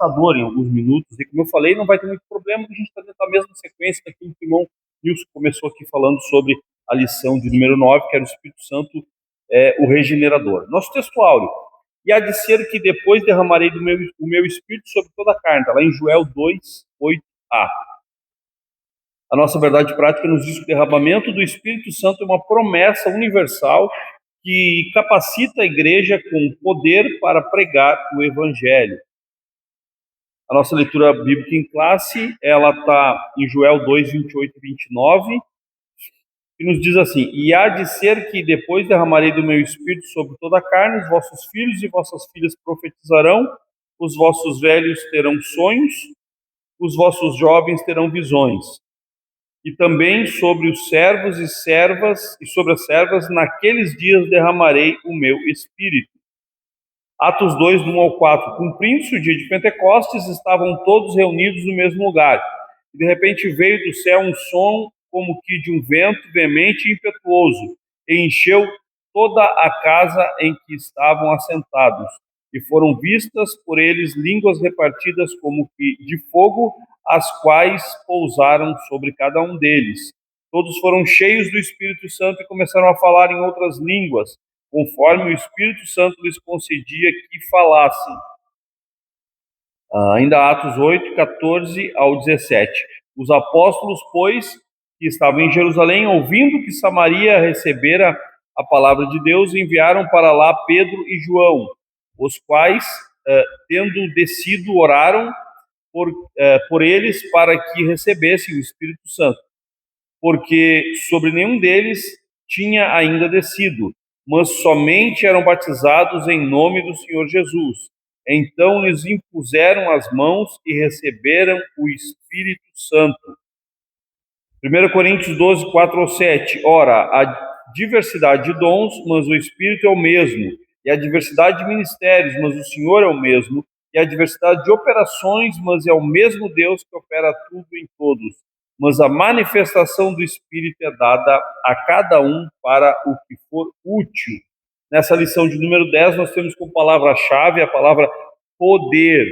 assustador em alguns minutos, e como eu falei, não vai ter muito problema, porque a gente está dentro da mesma sequência daquilo que o irmão Nilson começou aqui falando sobre a lição de número 9, que era o Espírito Santo, o regenerador. Nosso texto áureo: e há de ser que depois derramarei o meu Espírito sobre toda a carne, está lá em Joel 2, 8a. A nossa verdade prática nos diz que o derramamento do Espírito Santo é uma promessa universal que capacita a igreja com poder para pregar o Evangelho. A nossa leitura bíblica em classe, ela está em Joel 2, 28 e 29, que nos diz assim: e há de ser que depois derramarei do meu Espírito sobre toda a carne, os vossos filhos e vossas filhas profetizarão, os vossos velhos terão sonhos, os vossos jovens terão visões. E também sobre os servos e servas, e sobre as servas, naqueles dias derramarei o meu Espírito. Atos 2, do 1 ao 4. Cumprindo-se o dia de Pentecostes, estavam todos reunidos no mesmo lugar. E de repente veio do céu um som como que de um vento veemente e impetuoso, e encheu toda a casa em que estavam assentados. E foram vistas por eles línguas repartidas como que de fogo, as quais pousaram sobre cada um deles. Todos foram cheios do Espírito Santo e começaram a falar em outras línguas, conforme o Espírito Santo lhes concedia que falassem. Ainda Atos 8, 14 ao 17. Os apóstolos, pois, que estavam em Jerusalém, ouvindo que Samaria recebera a palavra de Deus, enviaram para lá Pedro e João, os quais, tendo descido, oraram por eles para que recebessem o Espírito Santo, porque sobre nenhum deles tinha ainda descido, mas somente eram batizados em nome do Senhor Jesus. Então lhes impuseram as mãos e receberam o Espírito Santo. 1 Coríntios 12, 4 ao 7. Ora, há diversidade de dons, mas o Espírito é o mesmo. E há diversidade de ministérios, mas o Senhor é o mesmo. E há diversidade de operações, mas é o mesmo Deus que opera tudo em todos. Mas a manifestação do Espírito é dada a cada um para o que for útil. Nessa lição de número 10, nós temos como palavra-chave a palavra poder.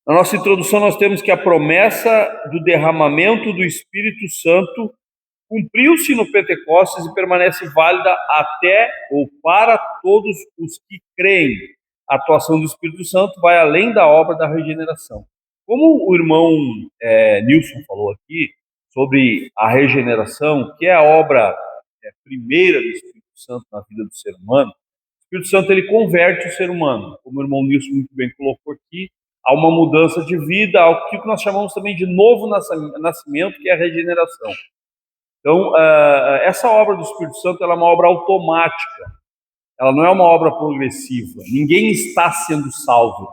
Na nossa introdução, nós temos que a promessa do derramamento do Espírito Santo cumpriu-se no Pentecostes e permanece válida até ou para todos os que creem. A atuação do Espírito Santo vai além da obra da regeneração. Como o irmão Nilson falou aqui sobre a regeneração, que é a obra primeira do Espírito Santo na vida do ser humano, o Espírito Santo ele converte o ser humano, como o irmão Nilson muito bem colocou aqui, a uma mudança de vida, ao que nós chamamos também de novo nascimento, que é a regeneração. Então, essa obra do Espírito Santo ela é uma obra automática, ela não é uma obra progressiva, ninguém está sendo salvo.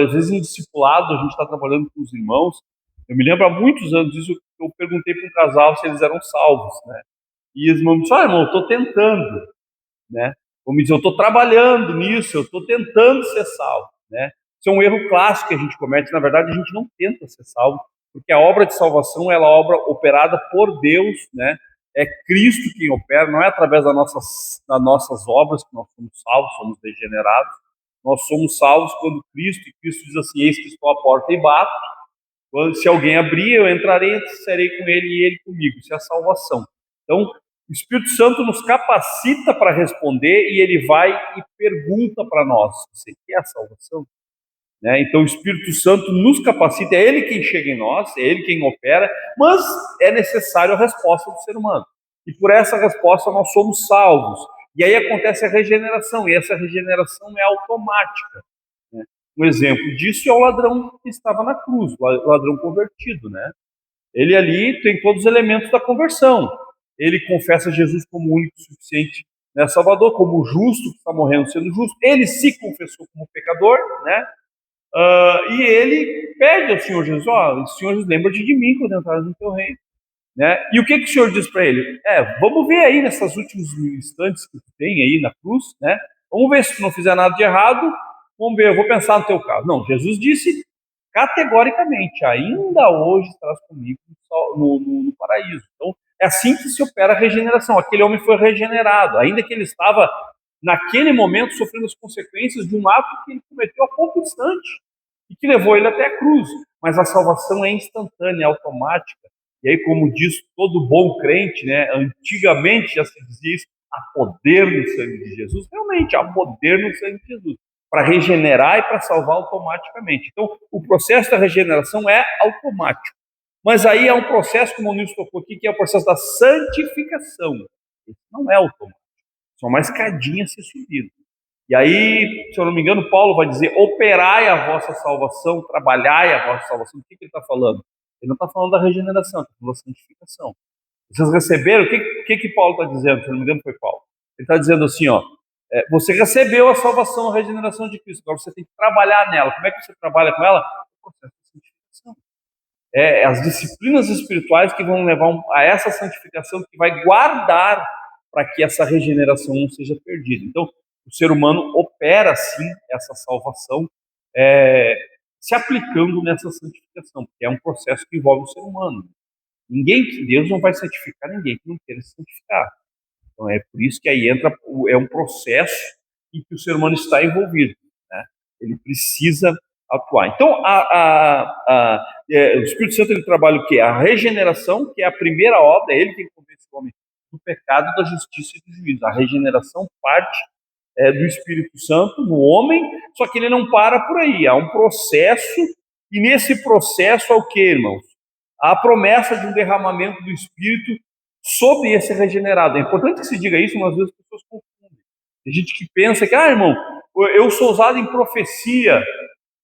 Às vezes, em discipulado, a gente está trabalhando com os irmãos, eu me lembro há muitos anos disso, eu perguntei para um casal se eles eram salvos, né? E os irmãos me disseram: irmão, eu estou tentando, né? Como diz, eu estou trabalhando nisso, eu estou tentando ser salvo, né? Isso é um erro clássico que a gente comete. Na verdade, a gente não tenta ser salvo, porque a obra de salvação ela é obra operada por Deus, né? É Cristo quem opera, não é através das nossas obras que nós somos salvos, somos regenerados. Nós somos salvos quando Cristo diz assim: eis que estou à porta e bato. Se alguém abrir, eu entrarei, serei com ele e ele comigo. Isso é a salvação. Então, o Espírito Santo nos capacita para responder e ele vai e pergunta para nós: você quer a salvação? Né? Então, o Espírito Santo nos capacita, é ele quem chega em nós, é ele quem opera, mas é necessário a resposta do ser humano. E por essa resposta nós somos salvos. E aí acontece a regeneração, e essa regeneração é automática. Né? Um exemplo disso é o ladrão que estava na cruz, o ladrão convertido, né? Ele ali tem todos os elementos da conversão. Ele confessa Jesus como único e suficiente, né, Salvador, como justo que está morrendo sendo justo. Ele se confessou como pecador, né? E ele pede ao Senhor Jesus: Senhor Jesus, lembra-te de mim quando entrares no teu reino. Né? E o que o Senhor diz para ele? Vamos ver aí nessas últimos instantes que tu tem aí na cruz, né? Vamos ver se tu não fizer nada de errado, vamos ver, eu vou pensar no teu caso. Não, Jesus disse categoricamente: ainda hoje estarás comigo no paraíso. Então, é assim que se opera a regeneração. Aquele homem foi regenerado, ainda que ele estava naquele momento sofrendo as consequências de um ato que ele cometeu há pouco instante e que levou ele até a cruz. Mas a salvação é instantânea, é automática. E aí, como diz todo bom crente, né, antigamente já se dizia isso, há poder no sangue de Jesus. Realmente, há poder no sangue de Jesus para regenerar e para salvar automaticamente. Então, o processo da regeneração é automático. Mas aí há um processo, como o Nilson tocou aqui, que é o processo da santificação. Isso não é automático. Só uma escadinha a ser subida. E aí, se eu não me engano, Paulo vai dizer: operai a vossa salvação, trabalhai a vossa salvação. O que ele está falando? Ele não está falando da regeneração, ele está falando da santificação. Vocês receberam? O que Paulo está dizendo? Se eu não me engano, foi Paulo. Ele está dizendo assim: ó, você recebeu a salvação, a regeneração de Cristo, agora você tem que trabalhar nela. Como é que você trabalha com ela? O processo de santificação. As disciplinas espirituais que vão levar a essa santificação, que vai guardar para que essa regeneração não seja perdida. Então, o ser humano opera, sim, essa salvação, se aplicando nessa santificação, porque é um processo que envolve o ser humano. Deus não vai santificar ninguém que não queira se santificar. Então, é por isso que aí entra, é um processo em que o ser humano está envolvido, né? Ele precisa atuar. Então, o Espírito Santo, ele trabalha o quê? A regeneração, que é a primeira obra, é ele que convence o homem do pecado, da justiça e do juízo. A regeneração parte do Espírito Santo no homem, só que ele não para por aí. Há um processo, e nesse processo há o quê, irmãos? Há a promessa de um derramamento do Espírito sobre esse regenerado. É importante que se diga isso, mas às vezes as pessoas confundem. Tem gente que pensa que, irmão, eu sou usado em profecia.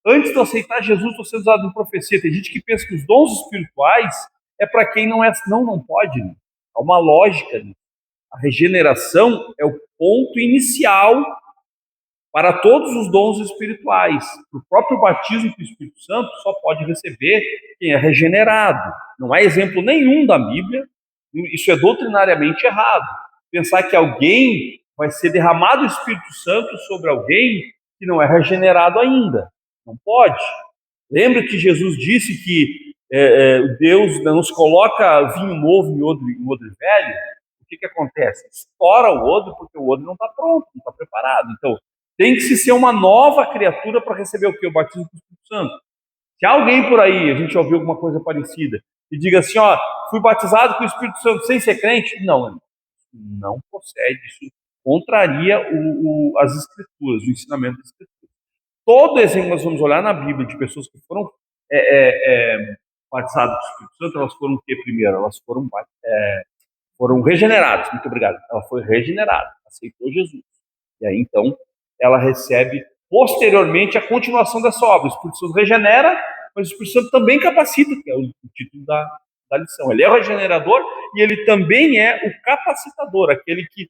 Antes de eu aceitar Jesus, estou sendo usado em profecia. Tem gente que pensa que os dons espirituais é para quem não é. Não pode. Né? Há uma lógica. Né? A regeneração é o ponto inicial para todos os dons espirituais. O próprio batismo com o Espírito Santo só pode receber quem é regenerado. Não há exemplo nenhum da Bíblia. Isso é doutrinariamente errado. Pensar que alguém vai ser derramado o Espírito Santo sobre alguém que não é regenerado ainda. Não pode. Lembra que Jesus disse que Deus nos coloca vinho novo em odre velho? O que acontece? Estoura o odre porque o odre não está pronto, não está preparado. Então, tem que se ser uma nova criatura para receber o que? O batismo do Espírito Santo. Se alguém por aí, a gente já ouviu alguma coisa parecida, e diga assim, ó, fui batizado com o Espírito Santo sem ser crente, não procede, isso contraria as Escrituras, o ensinamento das Escrituras. Todo exemplo que nós vamos olhar na Bíblia de pessoas que foram batizadas com o Espírito Santo, elas foram o que primeiro? Elas foram regeneradas, muito obrigado. Ela foi regenerada, aceitou Jesus. E aí, então, ela recebe posteriormente a continuação dessa obra. O Espírito Santo regenera, mas o Espírito Santo também capacita, que é o título da lição. Ele é o regenerador e ele também é o capacitador, aquele que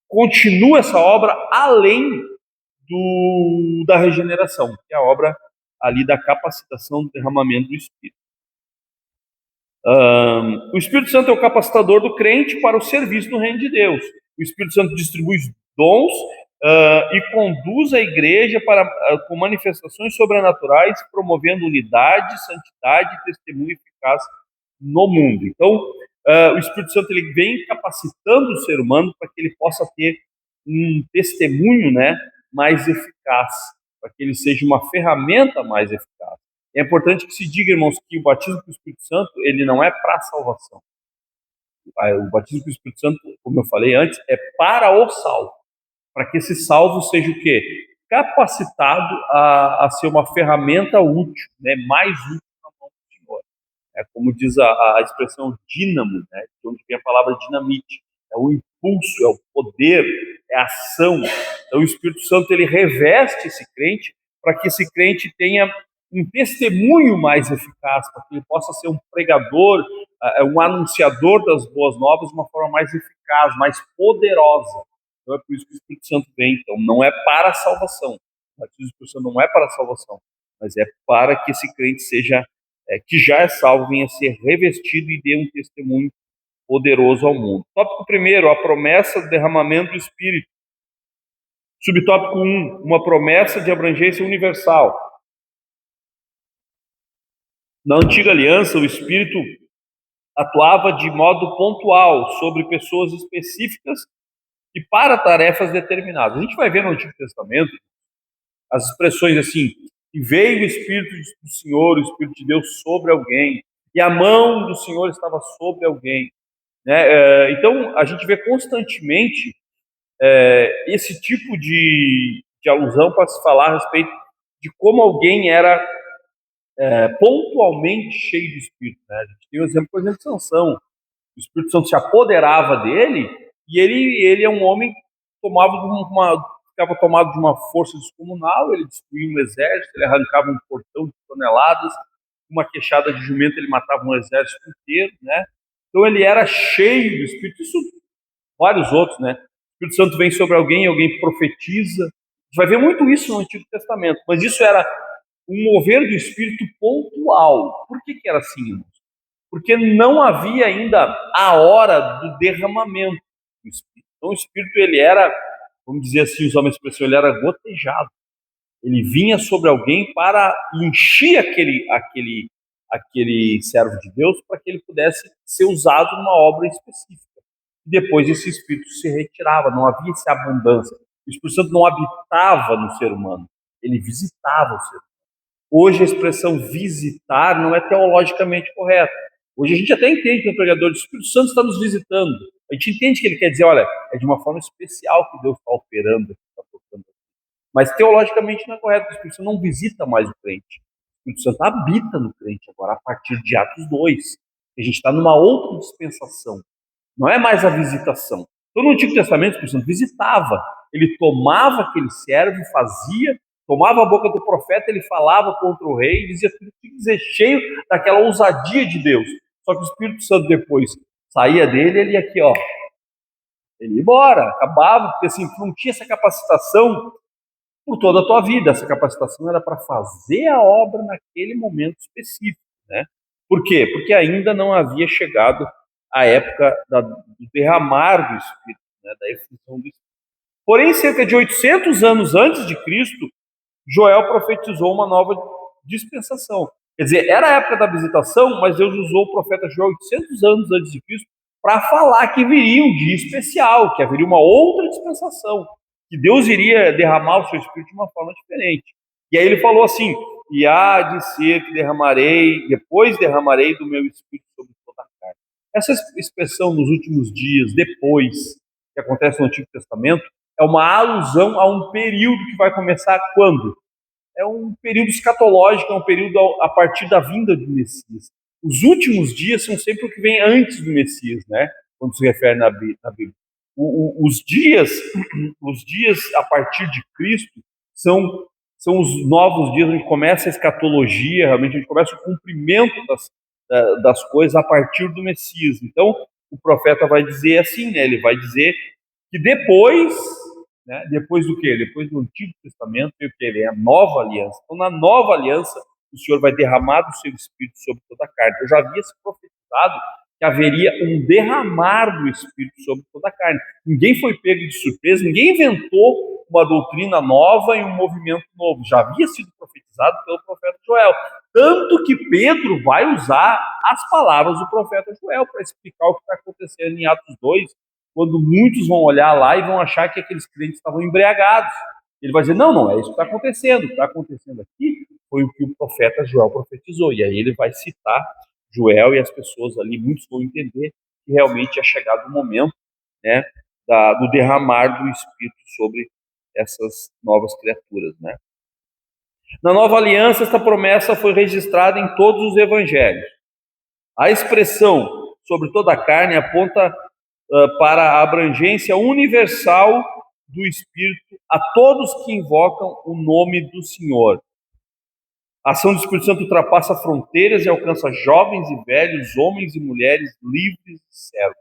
continua essa obra além da regeneração, que é a obra ali da capacitação, do derramamento do Espírito. O Espírito Santo é o capacitador do crente para o serviço no reino de Deus. O Espírito Santo distribui os dons e conduz a igreja com manifestações sobrenaturais, promovendo unidade, santidade e testemunho eficaz no mundo. Então, o Espírito Santo ele vem capacitando o ser humano para que ele possa ter um testemunho, né, mais eficaz, para que ele seja uma ferramenta mais eficaz. É importante que se diga, irmãos, que o batismo com o Espírito Santo ele não é para a salvação. O batismo com o Espírito Santo, como eu falei antes, é para o salvo. Para que esse salvo seja o quê? Capacitado a ser uma ferramenta útil, né? Mais útil na mão do Senhor. É como diz a expressão dínamo, né? De onde vem a palavra dinamite. É o impulso, é o poder, é a ação. Então o Espírito Santo ele reveste esse crente para que esse crente tenha um testemunho mais eficaz, para que ele possa ser um pregador, um anunciador das boas novas de uma forma mais eficaz, mais poderosa. Então é por isso que o Espírito Santo vem. Então não é para a salvação. O batismo do Espírito Santo não é para a salvação, mas é para que esse crente seja, que já é salvo, venha a ser revestido e dê um testemunho poderoso ao mundo. Tópico primeiro, a promessa do derramamento do Espírito. Subtópico 1, uma promessa de abrangência universal. Na antiga aliança, o Espírito atuava de modo pontual sobre pessoas específicas e para tarefas determinadas. A gente vai ver no Antigo Testamento as expressões assim, e veio o Espírito do Senhor, o Espírito de Deus sobre alguém, e a mão do Senhor estava sobre alguém, né? Então, a gente vê constantemente esse tipo de alusão para se falar a respeito de como alguém era pontualmente cheio do Espírito, né? A gente tem o exemplo, por exemplo, de Sansão. O Espírito Santo se apoderava dele e ele é um homem que ficava tomado de uma força descomunal. Ele destruía um exército, ele arrancava um portão de toneladas, uma queixada de jumento ele matava um exército inteiro, né? Então ele era cheio do Espírito. Isso, vários outros, né? O Espírito Santo vem sobre alguém, alguém profetiza. A gente vai ver muito isso no Antigo Testamento, mas isso era um mover do Espírito pontual. Por que era assim, irmãos? Porque não havia ainda a hora do derramamento do Espírito. Então o Espírito, ele era, vamos dizer assim, usar uma expressão, ele era gotejado. Ele vinha sobre alguém para encher aquele servo de Deus para que ele pudesse ser usado numa obra específica. E depois esse Espírito se retirava, não havia essa abundância. O Espírito Santo não habitava no ser humano, ele visitava o ser humano. Hoje a expressão visitar não é teologicamente correta. Hoje a gente até entende que o pregador do Espírito Santo está nos visitando. A gente entende que ele quer dizer, olha, é de uma forma especial que Deus está operando, está tocando. Mas teologicamente não é correto, porque o Espírito Santo não visita mais o crente. O Espírito Santo habita no crente agora, a partir de Atos 2. A gente está numa outra dispensação. Não é mais a visitação. Então, no Antigo Testamento, o Espírito Santo visitava. Ele tomava aquele servo, fazia, tomava a boca do profeta, ele falava contra o rei, dizia tudo que dizer, cheio daquela ousadia de Deus. Só que o Espírito Santo depois saía dele, ele ia aqui, ó, ele ia embora, acabava, porque assim, tu não tinha essa capacitação por toda a tua vida. Essa capacitação era para fazer a obra naquele momento específico, né? Por quê? Porque ainda não havia chegado a época do derramar do Espírito, né? Da efusão do Espírito. Porém, cerca de 800 anos antes de Cristo, Joel profetizou uma nova dispensação. Quer dizer, era a época da visitação, mas Deus usou o profeta Joel 800 anos antes de Cristo para falar que viria um dia especial, que haveria uma outra dispensação, que Deus iria derramar o seu Espírito de uma forma diferente. E aí ele falou assim, e há de ser que depois derramarei do meu Espírito sobre toda a carne. Essa expressão nos últimos dias, depois, que acontece no Antigo Testamento, é uma alusão a um período que vai começar quando? É um período escatológico, é um período a partir da vinda do Messias. Os últimos dias são sempre o que vem antes do Messias, né? Quando se refere na Bíblia. Os dias a partir de Cristo são os novos dias onde começa a escatologia, realmente onde começa o cumprimento das coisas a partir do Messias. Então, o profeta vai dizer assim, né? Ele vai dizer que depois, né, depois do quê? Depois do Antigo Testamento, veio o que? É a nova aliança. Então, na nova aliança, o Senhor vai derramar do seu Espírito sobre toda a carne. Eu já havia se profetizado que haveria um derramar do Espírito sobre toda a carne. Ninguém foi pego de surpresa, ninguém inventou uma doutrina nova e um movimento novo. Já havia sido profetizado pelo profeta Joel. Tanto que Pedro vai usar as palavras do profeta Joel para explicar o que está acontecendo em Atos 2, quando muitos vão olhar lá e vão achar que aqueles crentes estavam embriagados. Ele vai dizer, não, é isso que está acontecendo. O que está acontecendo aqui foi o que o profeta Joel profetizou. E aí ele vai citar Joel e as pessoas ali, muitos vão entender que realmente é chegado o momento, né, do derramar do Espírito sobre essas novas criaturas, né. Na nova aliança, esta promessa foi registrada em todos os evangelhos. A expressão sobre toda a carne aponta para a abrangência universal do Espírito a todos que invocam o nome do Senhor. A ação do Espírito Santo ultrapassa fronteiras e alcança jovens e velhos, homens e mulheres, livres e servos.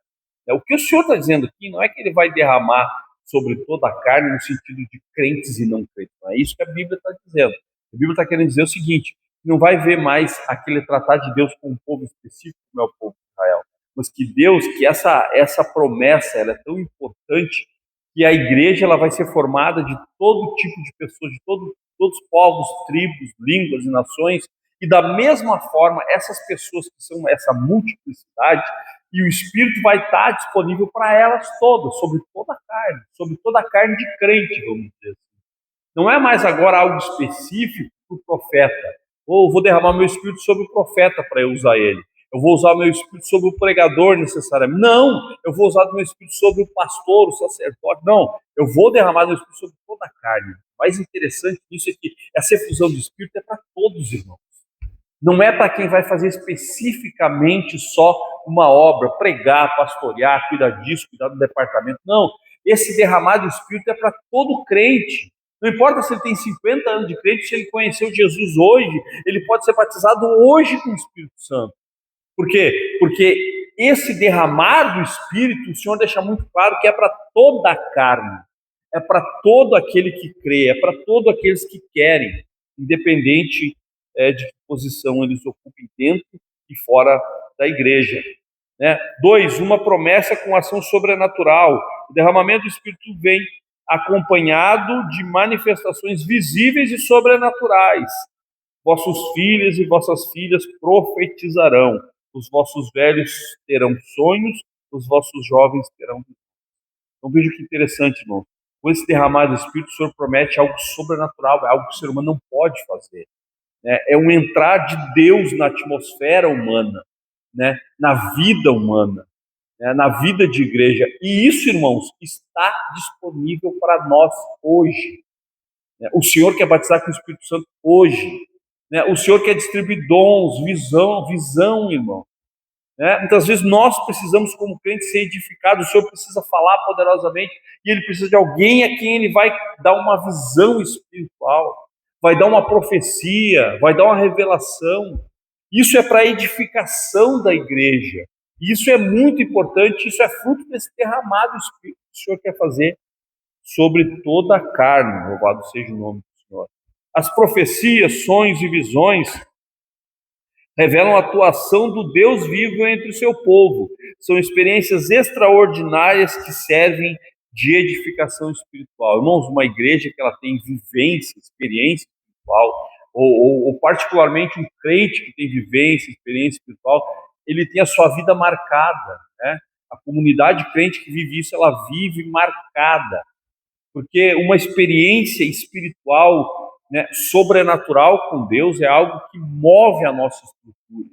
O que o Senhor está dizendo aqui não é que ele vai derramar sobre toda a carne no sentido de crentes e não crentes. Não é isso que a Bíblia está dizendo. A Bíblia está querendo dizer o seguinte, não vai ver mais aquele tratar de Deus com um povo específico, como é o povo de Israel, mas que Deus, que essa promessa ela é tão importante que a igreja ela vai ser formada de todo tipo de pessoas, de todos os povos, tribos, línguas e nações, e da mesma forma, essas pessoas que são essa multiplicidade, E o Espírito vai estar disponível para elas todas, sobre toda a carne de crente, vamos dizer assim. Não é mais agora algo específico para o profeta. Ou vou derramar meu Espírito sobre o profeta para eu usar ele. Eu vou usar o meu Espírito sobre o pregador necessariamente. Não, eu vou usar o meu Espírito sobre o pastor, o sacerdote. Não, eu vou derramar meu Espírito sobre toda a carne. O mais interessante disso é que essa efusão do Espírito é para todos, irmãos. Não é para quem vai fazer especificamente só uma obra, pregar, pastorear, cuidar disso, cuidar do departamento. Não, esse derramado do Espírito é para todo crente. Não importa se ele tem 50 anos de crente, se ele conheceu Jesus hoje, ele pode ser batizado hoje com o Espírito Santo. Por quê? Porque esse derramar do Espírito, o Senhor deixa muito claro que é para toda a carne, é para todo aquele que crê, é para todos aqueles que querem, independente de que posição eles ocupem dentro e fora da igreja. 2, uma promessa com ação sobrenatural. O derramamento do Espírito vem acompanhado de manifestações visíveis e sobrenaturais. Vossos filhos e vossas filhas profetizarão, os vossos velhos terão sonhos, os vossos jovens terão visões. Então veja que interessante, irmão. Com esse derramar do Espírito, o Senhor promete algo sobrenatural, é algo que o ser humano não pode fazer. É um entrar de Deus na atmosfera humana, na vida humana, na vida de igreja. E isso, irmãos, está disponível para nós hoje. O Senhor quer batizar com o Espírito Santo hoje. O Senhor quer distribuir dons, visão, irmão. Muitas vezes nós precisamos, como crentes, ser edificados. O Senhor precisa falar poderosamente e Ele precisa de alguém a quem Ele vai dar uma visão espiritual, vai dar uma profecia, vai dar uma revelação. Isso é para a edificação da igreja. Isso é muito importante, isso é fruto desse derramado Espírito que o Senhor quer fazer sobre toda a carne. Louvado seja o nome do Senhor. As profecias, sonhos e visões revelam a atuação do Deus vivo entre o seu povo. São experiências extraordinárias que servem de edificação espiritual. Irmãos, uma igreja que ela tem vivência, experiência espiritual, ou particularmente um crente que tem vivência, experiência espiritual, ele tem a sua vida marcada. A comunidade crente que vive isso, ela vive marcada. Porque uma experiência espiritual, sobrenatural com Deus é algo que move a nossa estrutura.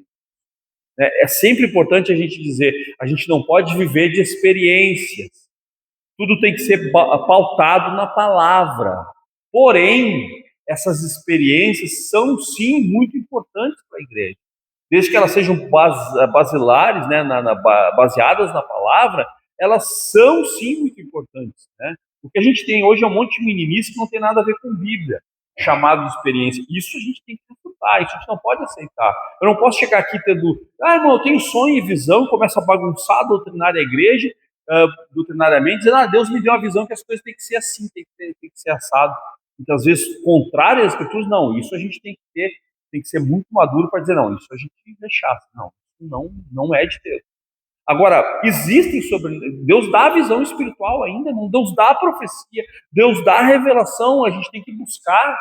É sempre importante a gente dizer, a gente não pode viver de experiências. Tudo tem que ser pautado na palavra. Porém, essas experiências são sim muito importantes para a igreja. Desde que elas sejam basilares, baseadas na palavra, elas são sim muito importantes. O que a gente tem hoje é um monte de meninice que não tem nada a ver com Bíblia, chamado de experiência. Isso a gente tem que refutar, isso a gente não pode aceitar. Eu não posso chegar aqui tendo, irmão, eu tenho sonho e visão, começa a bagunçar a doutrinária da igreja, doutrinariamente, dizendo, Deus me deu uma visão que as coisas têm que ser assim, tem que ser assado. Muitas vezes, contrário às escrituras, não, isso a gente tem que ser muito maduro para dizer, não, isso a gente rechaça, não é de Deus. Agora, Deus dá a visão espiritual ainda, Deus dá a profecia, Deus dá a revelação, a gente tem que buscar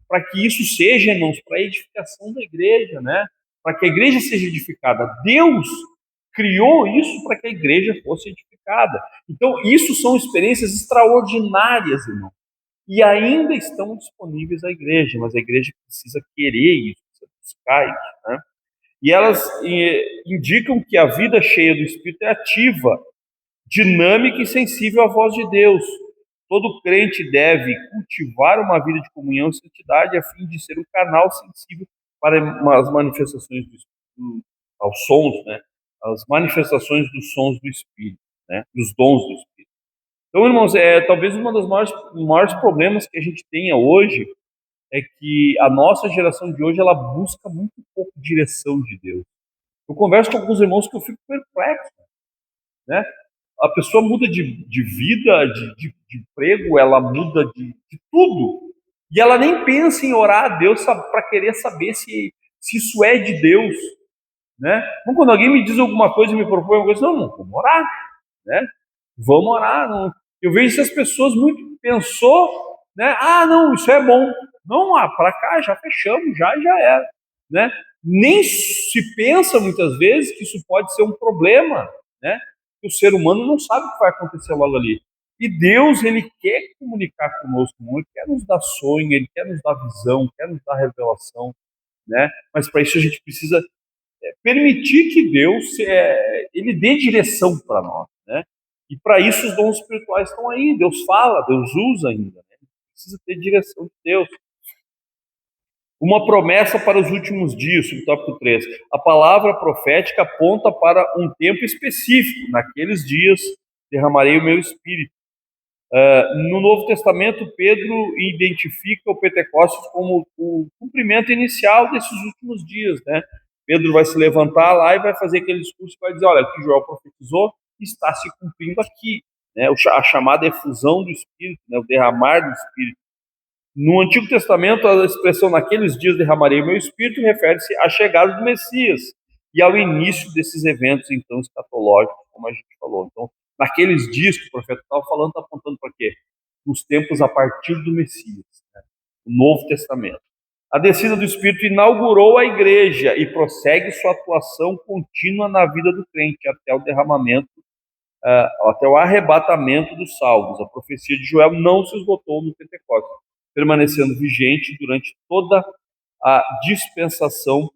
para que isso seja, irmãos, para a edificação da igreja, para que a igreja seja edificada. Deus criou isso para que a igreja fosse edificada. Então, isso são experiências extraordinárias, irmão, e ainda estão disponíveis à igreja, mas a igreja precisa querer isso, precisa buscar isso, E elas indicam que a vida cheia do Espírito é ativa, dinâmica e sensível à voz de Deus. Todo crente deve cultivar uma vida de comunhão e santidade a fim de ser um canal sensível para as manifestações do Espírito, aos sons, as manifestações dos sons do Espírito, dos dons do Espírito. Então, irmãos, talvez um dos maiores problemas que a gente tenha hoje é que a nossa geração de hoje, ela busca muito pouco direção de Deus. Eu converso com alguns irmãos que eu fico perplexo, A pessoa muda de vida, de emprego, ela muda de tudo. E ela nem pensa em orar a Deus para querer saber se isso é de Deus, Então, quando alguém me diz alguma coisa e me propõe alguma coisa, não, vamos orar, Vamos orar. Não. Eu vejo essas pessoas muito pensou, não, isso é bom. Não, para cá, já fechamos, já era, Nem se pensa muitas vezes que isso pode ser um problema, né? O ser humano não sabe o que vai acontecer logo ali. E Deus, ele quer comunicar conosco, ele quer nos dar sonho, ele quer nos dar visão, quer nos dar revelação, né? Mas para isso a gente precisa permitir que Deus ele dê direção para nós, né? E para isso os dons espirituais estão aí. Deus fala, Deus usa ainda, né? Precisa ter direção de Deus. Uma promessa para os últimos dias, subtópico 3. A palavra profética aponta para um tempo específico. Naqueles dias derramarei o meu espírito. No Novo Testamento, Pedro identifica o Pentecostes como o cumprimento inicial desses últimos dias, né? Pedro vai se levantar lá e vai fazer aquele discurso e vai dizer, olha, o que Joel profetizou está se cumprindo aqui, né? A chamada efusão do Espírito, né? O derramar do Espírito. No Antigo Testamento, a expressão naqueles dias derramarei o meu Espírito refere-se à chegada do Messias e ao início desses eventos, então, escatológicos, como a gente falou. Então, naqueles dias que o profeta estava falando, está apontando para quê? Os tempos a partir do Messias, né? O Novo Testamento. A descida do Espírito inaugurou a igreja e prossegue sua atuação contínua na vida do crente até o derramamento, até o arrebatamento dos salvos. A profecia de Joel não se esgotou no Pentecostes, permanecendo vigente durante toda a dispensação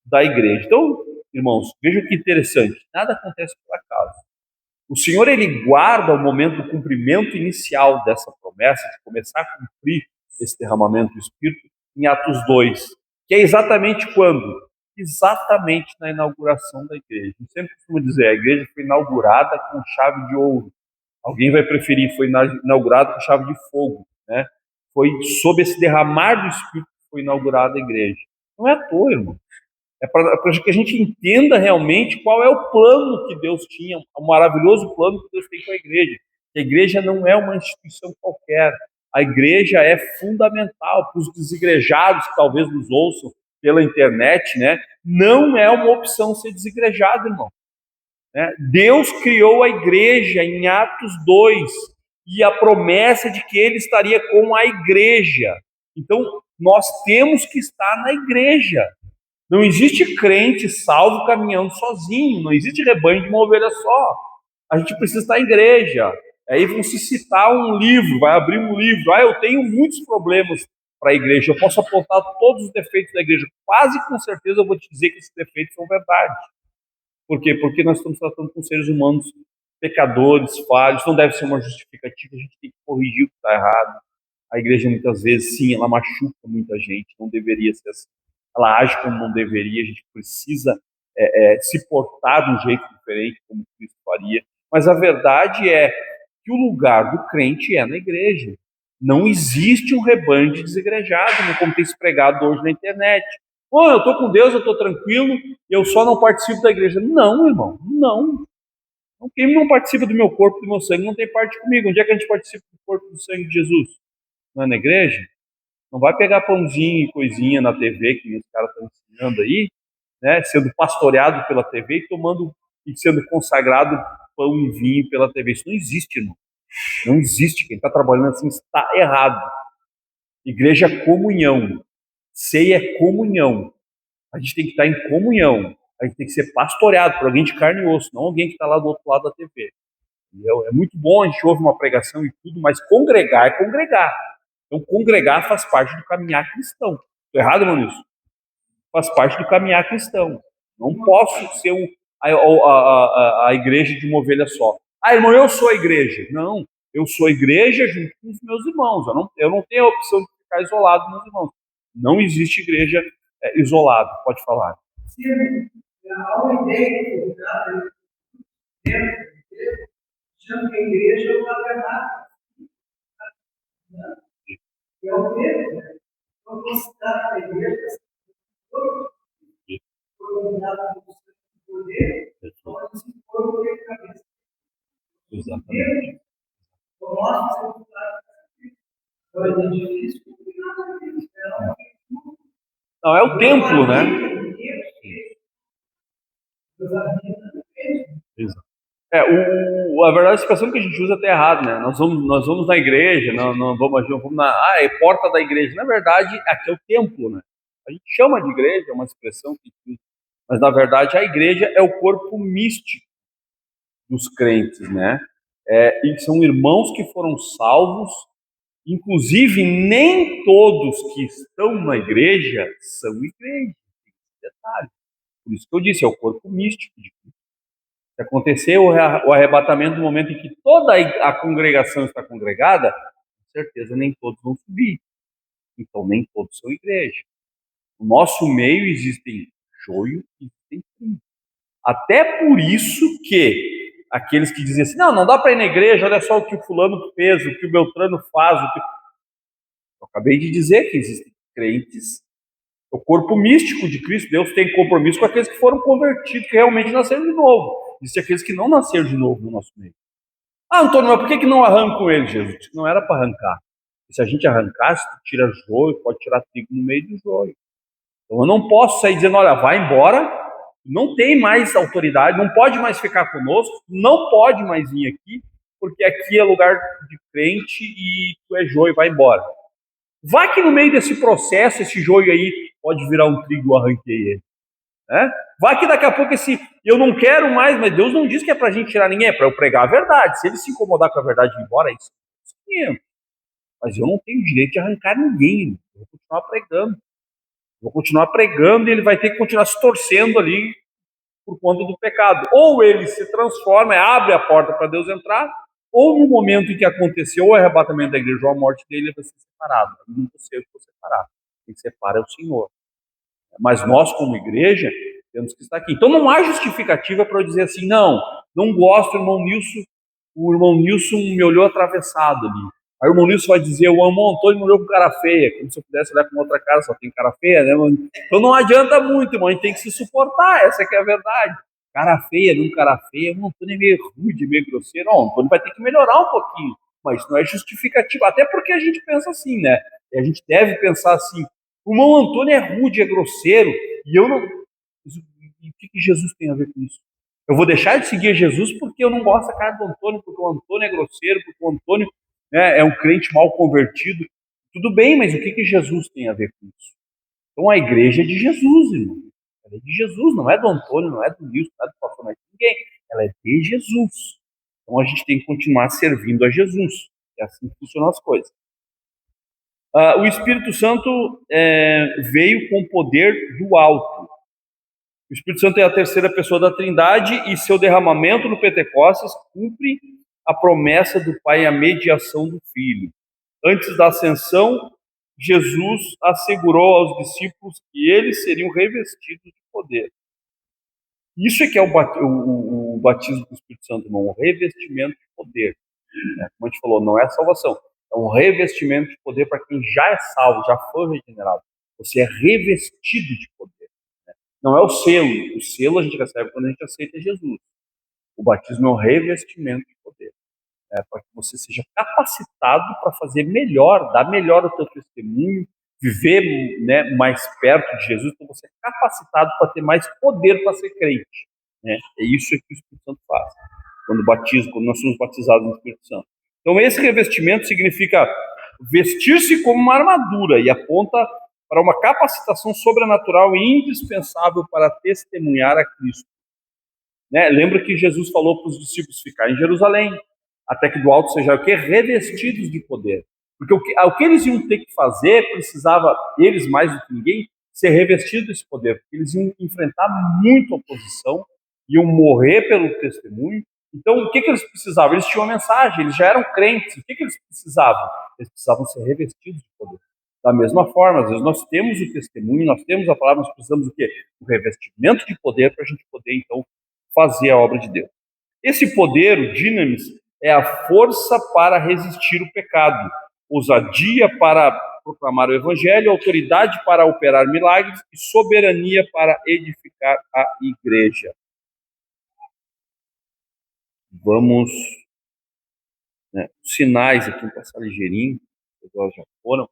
da igreja. Então, irmãos, vejam que interessante, nada acontece por acaso. O Senhor, ele guarda o momento do cumprimento inicial dessa promessa, de começar a cumprir esse derramamento do Espírito, em Atos 2, que é exatamente quando? Exatamente na inauguração da igreja. Eu sempre costumo dizer, a igreja foi inaugurada com chave de ouro. Alguém vai preferir, foi inaugurada com chave de fogo, né? Foi sob esse derramar do Espírito que foi inaugurada a igreja. Não é à toa, irmão. É para que a gente entenda realmente qual é o plano que Deus tinha, o maravilhoso plano que Deus tem com a igreja. A igreja não é uma instituição qualquer. A igreja é fundamental para os desigrejados que talvez nos ouçam pela internet, né? Não é uma opção ser desigrejado, irmão. Deus criou a igreja em Atos 2 e a promessa de que ele estaria com a igreja. Então, nós temos que estar na igreja. Não existe crente salvo caminhando sozinho, não existe rebanho de uma ovelha só. A gente precisa estar em igreja. Aí vão se citar um livro, vai abrir um livro. Eu tenho muitos problemas para a igreja, eu posso apontar todos os defeitos da igreja. Quase com certeza eu vou te dizer que esses defeitos são verdade. Por quê? Porque nós estamos tratando com seres humanos pecadores, falhos, não deve ser uma justificativa, a gente tem que corrigir o que está errado. A igreja muitas vezes, sim, ela machuca muita gente, não deveria ser assim. Ela age como não deveria, a gente precisa se portar de um jeito diferente, como Cristo faria. Mas a verdade é que o lugar do crente é na igreja. Não existe um rebanho de desigrejados, como tem se pregado hoje na internet. Eu estou com Deus, eu estou tranquilo, eu só não participo da igreja. Não, irmão, não. Quem não participa do meu corpo, do meu sangue, não tem parte comigo. Onde é que a gente participa do corpo e do sangue de Jesus? Não é na igreja? Não vai pegar pãozinho e coisinha na TV que os caras estão ensinando aí, né? Sendo pastoreado pela TV e tomando e sendo consagrado pão e vinho pela TV. Isso não existe, irmão. Não existe. Quem está trabalhando assim está errado. Igreja é comunhão. Ceia é comunhão. A gente tem que estar em comunhão. A gente tem que ser pastoreado por alguém de carne e osso, não alguém que está lá do outro lado da TV. Entendeu? É muito bom, a gente ouve uma pregação e tudo, mas congregar é congregar. Então, congregar faz parte do caminhar cristão. Estou errado, irmão, nisso? Faz parte do caminhar cristão. Não posso ser a igreja de uma ovelha só. Irmão, eu sou a igreja. Não, eu sou a igreja junto com os meus irmãos. Eu não tenho a opção de ficar isolado dos meus irmãos. Não existe igreja isolada. Pode falar. Sim, há uma ideia que chama a igreja o tabernáculo. É o mesmo, né? Então, você está na igreja, foi dominado pelo poder, onde se foi o poder de cabeça. Exatamente. Então, nós temos não, é o templo, né? Exato. A verdade, a expressão que a gente usa até errado, né? Nós vamos na igreja, não vamos na. É porta da igreja. Na verdade, aqui é o templo, né? A gente chama de igreja, é uma expressão que mas na verdade a igreja é o corpo místico dos crentes, né? E são irmãos que foram salvos. Inclusive, nem todos que estão na igreja são igreja. Detalhe. Por isso que eu disse, é o corpo místico de Cristo. Se acontecer o arrebatamento no momento em que toda a congregação está congregada, com certeza nem todos vão subir. Então, nem todos são igreja. No nosso meio existem joio e existem trigo. Até por isso que aqueles que dizem assim, não dá para ir na igreja, olha só o que o fulano fez, o que o Beltrano faz. Eu acabei de dizer que existem crentes, o corpo místico de Cristo. Deus tem compromisso com aqueles que foram convertidos, que realmente nasceram de novo. Existem aqueles que não nasceram de novo no nosso meio. Antônio, mas por que não arrancam ele, Jesus? Não era para arrancar. E se a gente arrancasse, tira joio, pode tirar trigo no meio do joio. Então eu não posso sair dizendo, olha, vai embora, não tem mais autoridade, não pode mais ficar conosco, não pode mais vir aqui, porque aqui é lugar de crente e tu é joio, vai embora. Vai que no meio desse processo, esse joio aí pode virar um trigo, eu arranquei ele. Né? Vai que daqui a pouco eu não quero mais, mas Deus não diz que é para a gente tirar ninguém, é para eu pregar a verdade. Se ele se incomodar com a verdade e ir embora, é isso. Sim, mas eu não tenho direito de arrancar ninguém. Eu vou continuar pregando. Vou continuar pregando e ele vai ter que continuar se torcendo ali por conta do pecado. Ou ele se transforma, abre a porta para Deus entrar, ou no momento em que aconteceu o arrebatamento da igreja ou a morte dele, ele vai ser separado. Eu não consigo separar. Quem separa é o Senhor. Mas nós, como igreja, temos que estar aqui. Então não há justificativa para eu dizer assim, não gosto, irmão Nilson. O irmão Nilson me olhou atravessado ali. Aí o irmão Nilson vai dizer, eu amo o Antônio, me olhou com cara feia, como se eu pudesse olhar com outra cara, só tem cara feia, né? Então não adianta muito, irmão, a gente tem que se suportar, essa que é a verdade. Cara feia, não cara feia, o Antônio é meio rude, meio grosseiro. Não, o Antônio vai ter que melhorar um pouquinho, mas isso não é justificativa, até porque a gente pensa assim, né? E a gente deve pensar assim, o irmão Antônio é rude, é grosseiro, e eu não... E o que Jesus tem a ver com isso? Eu vou deixar de seguir Jesus porque eu não gosto da cara do Antônio, porque o Antônio é grosseiro, porque o Antônio é um crente mal convertido. Tudo bem, mas o que Jesus tem a ver com isso? Então a igreja é de Jesus, irmão. Ela é de Jesus, não é do Antônio, não é do Nilson, não é do pastor, não é de ninguém. Ela é de Jesus. Então a gente tem que continuar servindo a Jesus. É assim que funcionam as coisas. O Espírito Santo veio com o poder do alto. O Espírito Santo é a terceira pessoa da Trindade e seu derramamento no Pentecostes cumpre a promessa do Pai e a mediação do Filho. Antes da ascensão, Jesus assegurou aos discípulos que eles seriam revestidos de poder. Isso é que é o batismo do Espírito Santo, não, um revestimento de poder. Como a gente falou, não é salvação, é um revestimento de poder para quem já é salvo, já foi regenerado. Você é revestido de poder. Não é o selo a gente recebe quando a gente aceita Jesus. O batismo é um revestimento de poder, para que você seja capacitado para fazer melhor, dar melhor o teu testemunho, viver, mais perto de Jesus. Então você é capacitado para ter mais poder para ser crente. É isso que o Espírito Santo faz quando nós somos batizados no Espírito Santo. Então esse revestimento significa vestir-se como uma armadura e aponta para uma capacitação sobrenatural e indispensável para testemunhar a Cristo. Lembra que Jesus falou para os discípulos ficar em Jerusalém, até que do alto seja o quê? Revestidos de poder. Porque o que eles iam ter que fazer, precisava, eles mais do que ninguém, ser revestidos desse poder. Porque eles iam enfrentar muita oposição, iam morrer pelo testemunho. Então, o que eles precisavam? Eles tinham uma mensagem, eles já eram crentes. O que eles precisavam? Eles precisavam ser revestidos de poder. Da mesma forma, às vezes nós temos o testemunho, nós temos a palavra, nós precisamos do quê? O revestimento de poder para a gente poder, então, fazer a obra de Deus. Esse poder, o dinamis, é a força para resistir o pecado, ousadia para proclamar o evangelho, autoridade para operar milagres e soberania para edificar a igreja. Vamos, os sinais aqui, vou passar ligeirinho, agora já foram.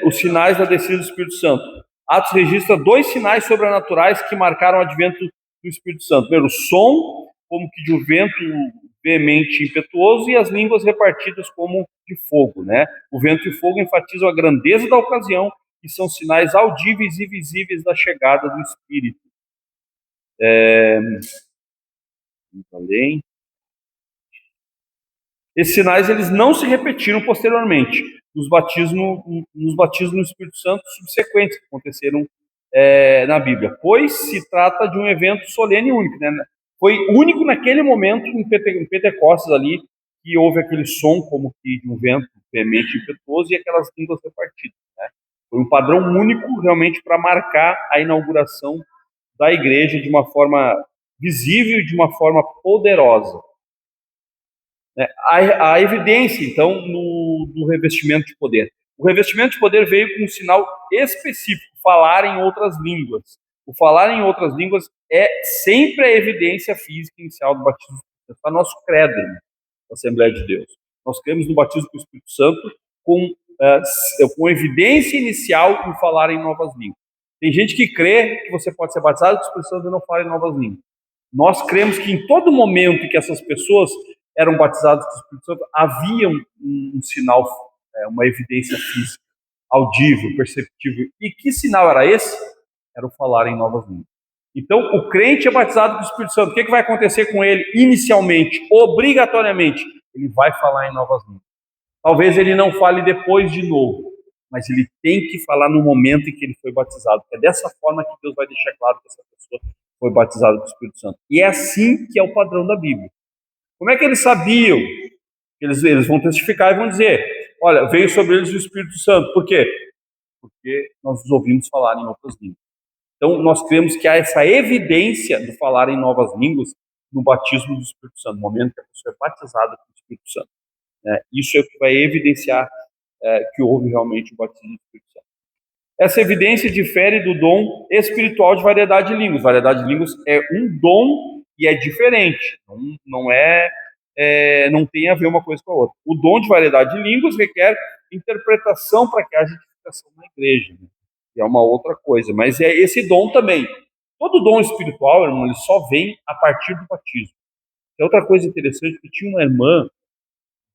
Os sinais da descida do Espírito Santo. Atos registra 2 sinais sobrenaturais que marcaram o advento do Espírito Santo. Primeiro, o som, como que de um vento veemente e impetuoso, e as línguas repartidas como de fogo. O vento e o fogo enfatizam a grandeza da ocasião e são sinais audíveis e visíveis da chegada do Espírito. Vamos além. Esses sinais eles não se repetiram posteriormente nos batismos no Espírito Santo subsequentes que aconteceram na Bíblia, pois se trata de um evento solene e único, né? Foi único naquele momento em Pentecostes ali, que houve aquele som como que de um vento veemente e impetuoso e aquelas línguas repartidas, né? Foi um padrão único realmente para marcar a inauguração da igreja de uma forma visível e de uma forma poderosa. A evidência, então, no revestimento de poder. O revestimento de poder veio com um sinal específico, falar em outras línguas. O falar em outras línguas é sempre a evidência física inicial do batismo. Está no nosso credo, né, da Assembleia de Deus. Nós cremos no batismo do Espírito Santo com evidência inicial em falar em novas línguas. Tem gente que crê que você pode ser batizado com o Espírito Santo e não falar em novas línguas. Nós cremos que em todo momento que essas pessoas eram batizados com o Espírito Santo, havia um sinal, uma evidência física, audível, perceptível. E que sinal era esse? Era o falar em novas línguas. Então, o crente é batizado com o Espírito Santo. O que vai acontecer com ele inicialmente, obrigatoriamente? Ele vai falar em novas línguas. Talvez ele não fale depois de novo, mas ele tem que falar no momento em que ele foi batizado. É dessa forma que Deus vai deixar claro que essa pessoa foi batizada com o Espírito Santo. E é assim que é o padrão da Bíblia. Como é que eles sabiam? Eles vão testificar e vão dizer, olha, veio sobre eles o Espírito Santo. Por quê? Porque nós os ouvimos falar em outras línguas. Então, nós cremos que há essa evidência do falar em novas línguas no batismo do Espírito Santo, no momento que a pessoa é batizada com o Espírito Santo. Isso é o que vai evidenciar que houve realmente o batismo do Espírito Santo. Essa evidência difere do dom espiritual de variedade de línguas. Variedade de línguas é um dom e é diferente. Não tem a ver uma coisa com a outra. O dom de variedade de línguas requer interpretação para que haja edificação na igreja, né? Que é uma outra coisa. Mas é esse dom também. Todo dom espiritual, irmão, ele só vem a partir do batismo. É outra coisa interessante que tinha uma irmã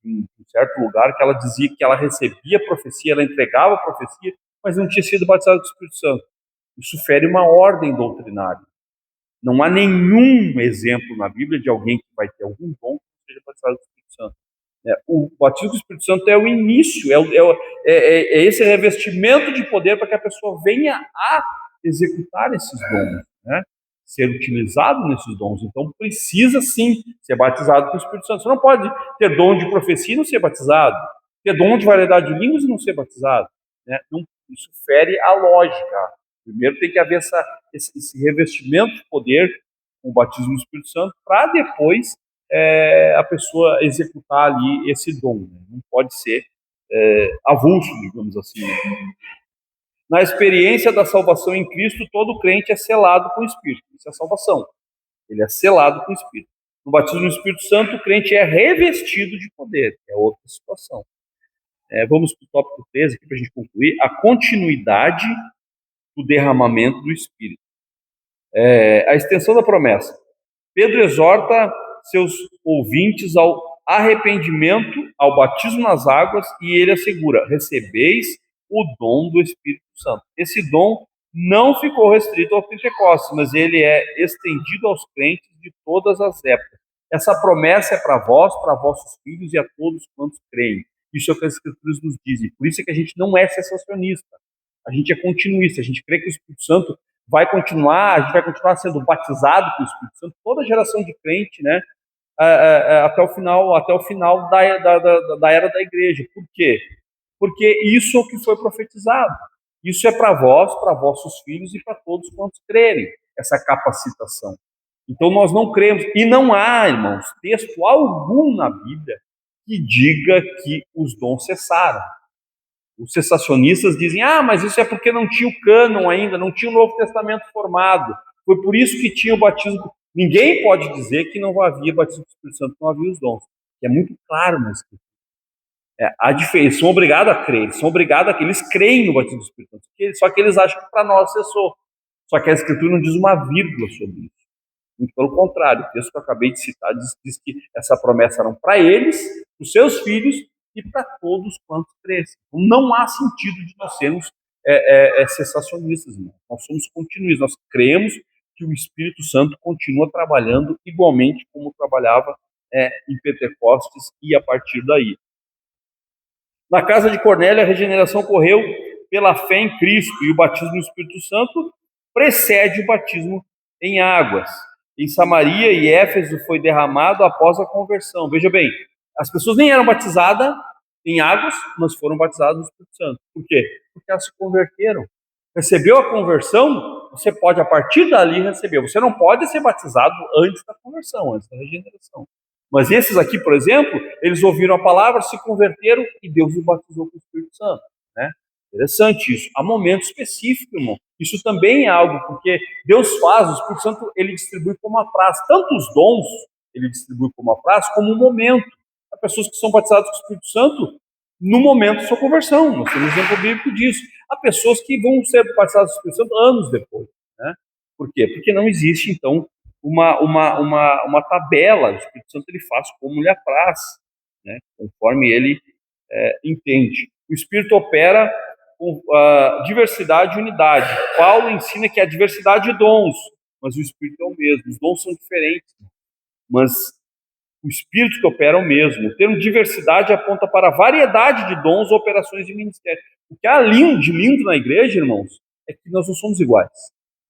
em um certo lugar que ela dizia que ela recebia a profecia, ela entregava a profecia, mas não tinha sido batizada com o Espírito Santo. Isso fere uma ordem doutrinária. Não há nenhum exemplo na Bíblia de alguém que vai ter algum dom que seja batizado com o Espírito Santo. O batismo do Espírito Santo é o início, é esse revestimento de poder para que a pessoa venha a executar esses dons, né? Ser utilizado nesses dons. Então precisa sim ser batizado com o Espírito Santo. Você não pode ter dom de profecia e não ser batizado, ter dom de variedade de línguas e não ser batizado, né? Não, isso fere a lógica. Primeiro tem que haver esse revestimento de poder com o batismo do Espírito Santo para depois a pessoa executar ali esse dom, né? Não pode ser avulso, digamos assim. Na experiência da salvação em Cristo, todo crente é selado com o Espírito. Isso é salvação. Ele é selado com o Espírito. No batismo do Espírito Santo, o crente é revestido de poder. É outra situação. Vamos para o tópico 13, aqui para a gente concluir. A continuidade do derramamento do Espírito. A extensão da promessa. Pedro exorta seus ouvintes ao arrependimento, ao batismo nas águas, e ele assegura: recebeis o dom do Espírito Santo. Esse dom não ficou restrito ao Pentecostes, mas ele é estendido aos crentes de todas as épocas. Essa promessa é para vós, para vossos filhos e a todos quantos creem. Isso é o que as Escrituras nos dizem. Por isso é que a gente não é cessacionista. A gente é continuista. A gente crê que o Espírito Santo vai continuar, a gente vai continuar sendo batizado com o Espírito Santo, toda geração de crente, né? Até o final da era da igreja. Por quê? Porque isso é o que foi profetizado. Isso é para vós, para vossos filhos e para todos quantos crerem, essa capacitação. Então nós não cremos, e não há, irmãos, texto algum na Bíblia que diga que os dons cessaram. Os cessacionistas dizem, mas isso é porque não tinha o cânon ainda, não tinha o Novo Testamento formado. Foi por isso que tinha o batismo. Ninguém pode dizer que não havia batismo do Espírito Santo, não havia os dons. É muito claro na Escritura. Eles são obrigados a crer, eles creem no batismo do Espírito Santo, só que eles acham que para nós cessou. Só que a Escritura não diz uma vírgula sobre isso. Muito pelo contrário, o texto que eu acabei de citar diz que essa promessa era para eles, para os seus filhos e para todos quantos crescem. Então, não há sentido de nós sermos cessacionistas, irmão. Nós somos continuistas, nós cremos que o Espírito Santo continua trabalhando igualmente como trabalhava em Pentecostes e a partir daí. Na casa de Cornélio, a regeneração ocorreu pela fé em Cristo e o batismo no Espírito Santo precede o batismo em águas. Em Samaria e Éfeso foi derramado após a conversão. Veja bem, as pessoas nem eram batizadas em águas, mas foram batizadas no Espírito Santo. Por quê? Porque elas se converteram. Recebeu a conversão, você pode a partir dali receber. Você não pode ser batizado antes da conversão, antes da regeneração. Mas esses aqui, por exemplo, eles ouviram a palavra, se converteram e Deus os batizou com o Espírito Santo, né? Interessante isso. Há momento específico, irmão. Isso também é algo, porque Deus faz, o Espírito Santo, ele distribui como apraz. Tanto os dons, ele distribui como apraz, como um momento. Há pessoas que são batizadas com o Espírito Santo no momento da sua conversão. Nós temos um exemplo bíblico disso. Há pessoas que vão ser batizadas com o Espírito Santo anos depois, né? Por quê? Porque não existe, então, uma tabela. O Espírito Santo ele faz como lhe apraz, né? Conforme ele entende. O Espírito opera com diversidade e unidade. Paulo ensina que há diversidade de dons, mas o Espírito é o mesmo. Os dons são diferentes, mas o Espírito que opera é o mesmo. O termo diversidade aponta para a variedade de dons, operações e ministérios. O que há de lindo na igreja, irmãos, é que nós não somos iguais.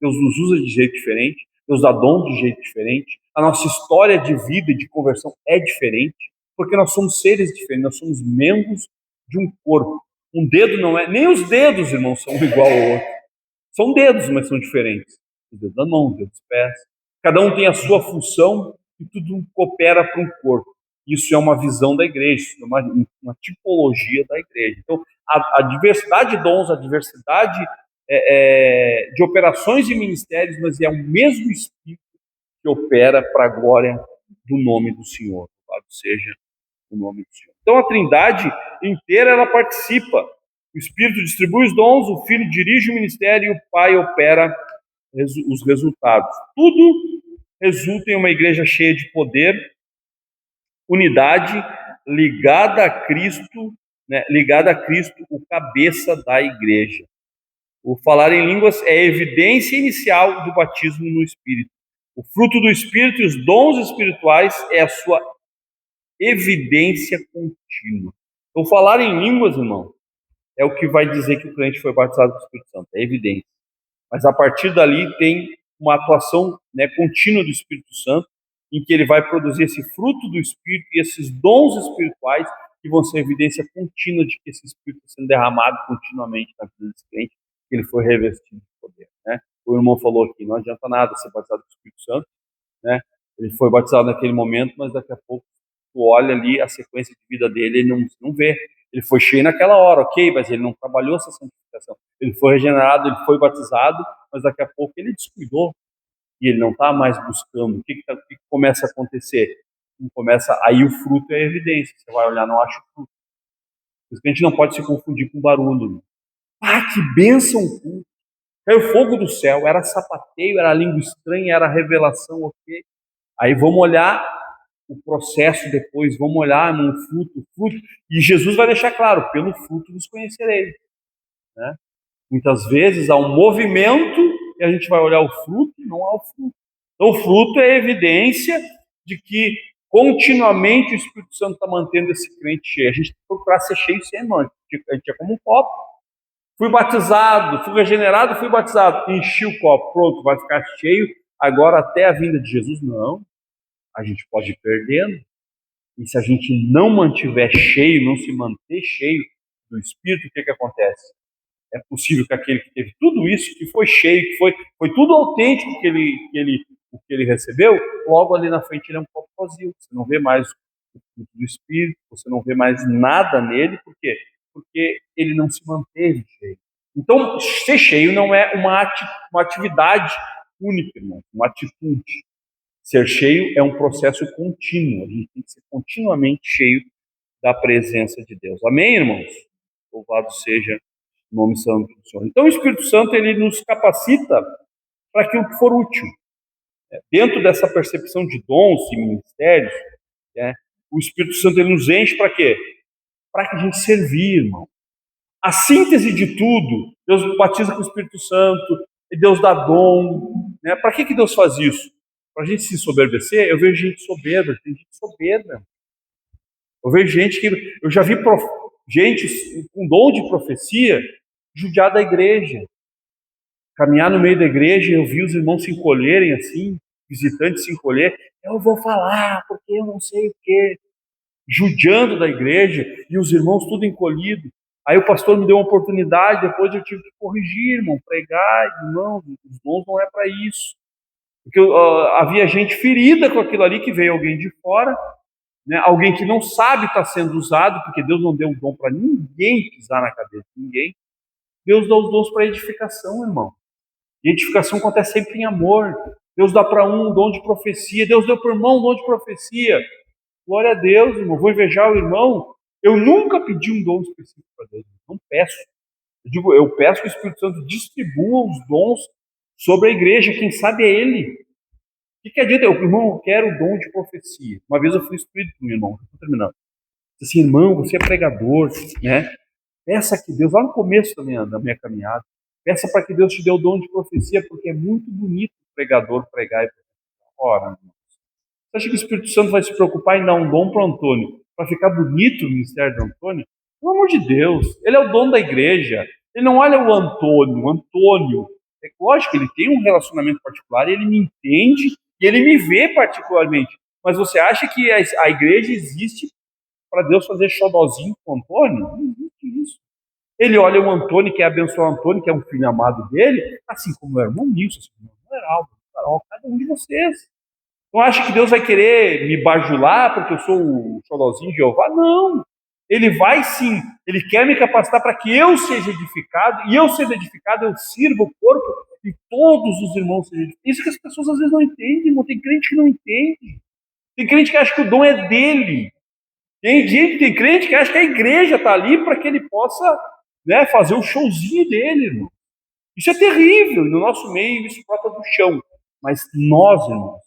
Deus nos usa de jeito diferente, Deus dá dom de jeito diferente, a nossa história de vida e de conversão é diferente, porque nós somos seres diferentes, nós somos membros de um corpo. Um dedo não é, nem os dedos, irmãos, são igual ao outro. São dedos, mas são diferentes. Os dedos da mão, os dedos dos pés. Cada um tem a sua função e tudo coopera para um corpo. Isso é uma visão da igreja, isso é uma tipologia da igreja. Então, a diversidade de dons, a diversidade de operações e ministérios, mas é o mesmo Espírito que opera para a glória do nome do Senhor. Louvado seja o nome do Senhor. Então, a Trindade inteira, ela participa. O Espírito distribui os dons, o Filho dirige o ministério e o Pai opera os resultados. Tudo resulta em uma igreja cheia de poder, unidade, ligada a Cristo, né, ligada a Cristo, o cabeça da igreja. O falar em línguas é a evidência inicial do batismo no Espírito. O fruto do Espírito e os dons espirituais é a sua evidência contínua. Então, falar em línguas, irmão, é o que vai dizer que o crente foi batizado com o Espírito Santo, é evidência. Mas a partir dali tem uma atuação, né, contínua do Espírito Santo, em que ele vai produzir esse fruto do Espírito e esses dons espirituais que vão ser evidência contínua de que esse Espírito está sendo derramado continuamente na vida desse crente, que ele foi revestido de poder, né? O irmão falou aqui, não adianta nada ser batizado com o Espírito Santo, né? Ele foi batizado naquele momento, mas daqui a pouco tu olha ali a sequência de vida dele, ele não vê. Ele foi cheio naquela hora, ok, mas ele não trabalhou essa santificação. Ele foi regenerado, ele foi batizado, mas daqui a pouco ele descuidou e ele não está mais buscando. O que começa a acontecer? Aí o fruto é a evidência. Você vai olhar, não acha o fruto. Por isso que a gente não pode se confundir com barulho. Ah, que bênção! Caiu fogo do céu, era sapateio, era língua estranha, era revelação, ok. Aí vamos olhar o processo depois, vamos olhar no fruto, e Jesus vai deixar claro, pelo fruto vos conhecereis, né? Muitas vezes há um movimento e a gente vai olhar o fruto e não há o fruto. Então o fruto é evidência de que continuamente o Espírito Santo está mantendo esse crente cheio. A gente tem que procurar ser cheio sempre, a gente é como um copo. Fui batizado, fui regenerado, fui batizado, enchi o copo, pronto, vai ficar cheio agora até a vinda de Jesus. Não, a gente pode ir perdendo. E se a gente não mantiver cheio, não se manter cheio do Espírito, o que acontece? É possível que aquele que teve tudo isso, que foi cheio, que foi tudo autêntico que ele recebeu, logo ali na frente ele é um copo vazio. Você não vê mais o fruto do Espírito, você não vê mais nada nele. Por quê? Porque ele não se manteve cheio. Então, ser cheio não é uma atividade única, irmão, uma atitude. Ser cheio é um processo contínuo. A gente tem que ser continuamente cheio da presença de Deus. Amém, irmãos? Louvado seja o nome santo do Senhor. Então, o Espírito Santo, ele nos capacita para aquilo que for útil. Dentro dessa percepção de dons e ministérios, o Espírito Santo, ele nos enche para quê? Para que a gente servir, irmão. A síntese de tudo, Deus batiza com o Espírito Santo, e Deus dá dom, Né? Para que Deus faz isso? Para a gente se ensoberbecer? Eu vejo gente soberba, tem gente soberba. Eu vejo gente que... Eu já vi gente com dom de profecia judiar da igreja. Caminhar no meio da igreja, eu vi os irmãos se encolherem assim, visitantes se encolher. Eu vou falar, porque eu não sei o quê. Judiando da igreja, e os irmãos tudo encolhido. Aí o pastor me deu uma oportunidade, depois eu tive que corrigir, irmão, pregar, irmão, os dons não é para isso. Porque havia gente ferida com aquilo ali, que veio alguém de fora, né? Alguém que não sabe estar sendo usado, porque Deus não deu um dom para ninguém pisar na cabeça de ninguém. Deus dá os dons para edificação, irmão. E edificação acontece sempre em amor. Deus dá para um dom de profecia, Deus deu para o irmão um dom de profecia. Glória a Deus, irmão. Vou invejar o irmão. Eu nunca pedi um dom específico para Deus. Não peço. Eu peço que o Espírito Santo distribua os dons sobre a igreja. Quem sabe é ele. O que adianta? Irmão, eu quero o dom de profecia. Uma vez eu fui instruído por um irmão. Estou terminando. Disse assim, irmão, você é pregador, né? Peça que Deus, lá no começo da minha caminhada, peça para que Deus te dê o dom de profecia, porque é muito bonito o pregador pregar e pregar. Ora, irmão. Você acha que o Espírito Santo vai se preocupar em dar um dom para o Antônio, para ficar bonito o ministério do Antônio? Pelo amor de Deus, ele é o dono da igreja. Ele não olha o Antônio. O Antônio, é lógico que ele tem um relacionamento particular, ele me entende e ele me vê particularmente. Mas você acha que a igreja existe para Deus fazer xodozinho com o Antônio? Não existe isso. Ele olha o Antônio, quer abençoar o Antônio, que é um filho amado dele, assim como o irmão Nilson, assim como o irmão Heraldo, Carol, cada um de vocês. Não acha que Deus vai querer me bajular porque eu sou o xodózinho de Jeová? Não. Ele vai sim. Ele quer me capacitar para que eu seja edificado, e eu sendo edificado, eu sirva o corpo e todos os irmãos sejam edificados. Isso que as pessoas às vezes não entendem, irmão. Tem crente que não entende. Tem crente que acha que o dom é dele. Tem crente que acha que a igreja está ali para que ele possa, né, fazer o showzinho dele, irmão. Isso é terrível. No nosso meio, isso brota do chão. Mas nós, irmãos,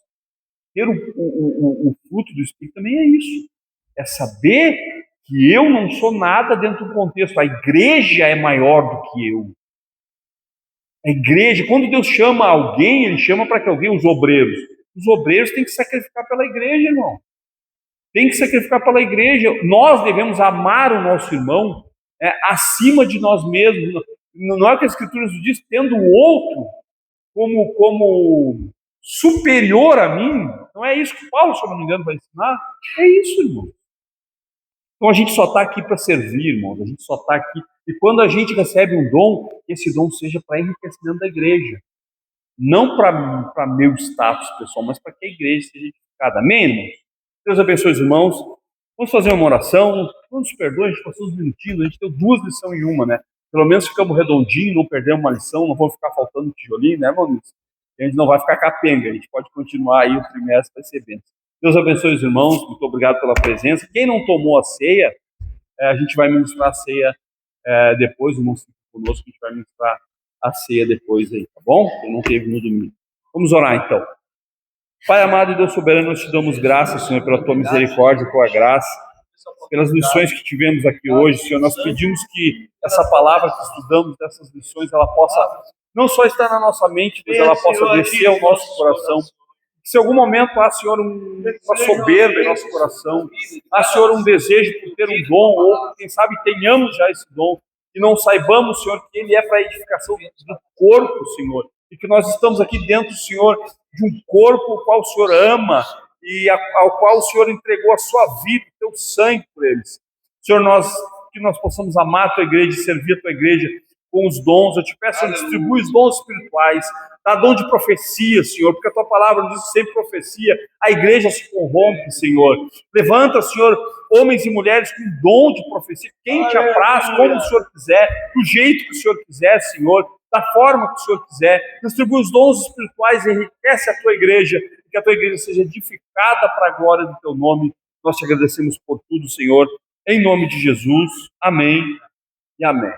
ter o fruto do Espírito também é isso. É saber que eu não sou nada dentro do contexto. A igreja é maior do que eu. A igreja, quando Deus chama alguém, Ele chama para que alguém, os obreiros têm que sacrificar pela igreja, irmão. Tem que sacrificar pela igreja. Nós devemos amar o nosso irmão acima de nós mesmos. Não é o que a Escritura nos diz, tendo o outro como superior a mim. Não é isso que Paulo, se eu não me engano, vai ensinar? É isso, irmão. Então a gente só está aqui para servir, irmãos. A gente só está aqui. E quando a gente recebe um dom, que esse dom seja para enriquecimento da igreja. Não para meu status pessoal, mas para que a igreja seja edificada. Amém, irmãos? Deus abençoe os irmãos. Vamos fazer uma oração. Nos perdoe, a gente passou uns minutinhos. A gente deu 2 lições em uma, né? Pelo menos ficamos redondinhos, não perdemos uma lição, não vamos ficar faltando tijolinho, né, irmão? A gente não vai ficar capenga, a gente pode continuar aí, o trimestre vai ser bem. Deus abençoe os irmãos, muito obrigado pela presença. Quem não tomou a ceia, a gente vai ministrar a ceia depois, o irmão fica conosco, a gente vai ministrar a ceia depois aí, tá bom? Quem não teve no domingo. Vamos orar então. Pai amado e Deus soberano, nós te damos graças, Senhor, pela tua misericórdia, tua graça, pelas lições que tivemos aqui hoje, Senhor. Nós pedimos que essa palavra que estudamos, dessas lições, ela possa não só estar na nossa mente, mas ela possa descer ao nosso coração. Se em algum momento há, Senhor, uma soberba em nosso coração, há, Senhor, um desejo por ter um dom, ou quem sabe tenhamos já esse dom, e não saibamos, Senhor, que ele é para a edificação do corpo, Senhor, e que nós estamos aqui dentro, Senhor, de um corpo ao qual o Senhor ama, e ao qual o Senhor entregou a sua vida, o teu sangue por eles. Senhor, que nós possamos amar a tua igreja e servir a tua igreja com os dons. Eu te peço, Senhor, distribui os dons espirituais, dá dom de profecia, Senhor, porque a tua palavra diz sempre profecia, a igreja se corrompe, Senhor. Levanta, Senhor, homens e mulheres com dom de profecia, quem te apraz, como o Senhor quiser, do jeito que o Senhor quiser, Senhor, da forma que o Senhor quiser. Distribui os dons espirituais e enriquece a tua igreja, que a tua igreja seja edificada para a glória do teu nome. Nós te agradecemos por tudo, Senhor, em nome de Jesus. Amém e amém.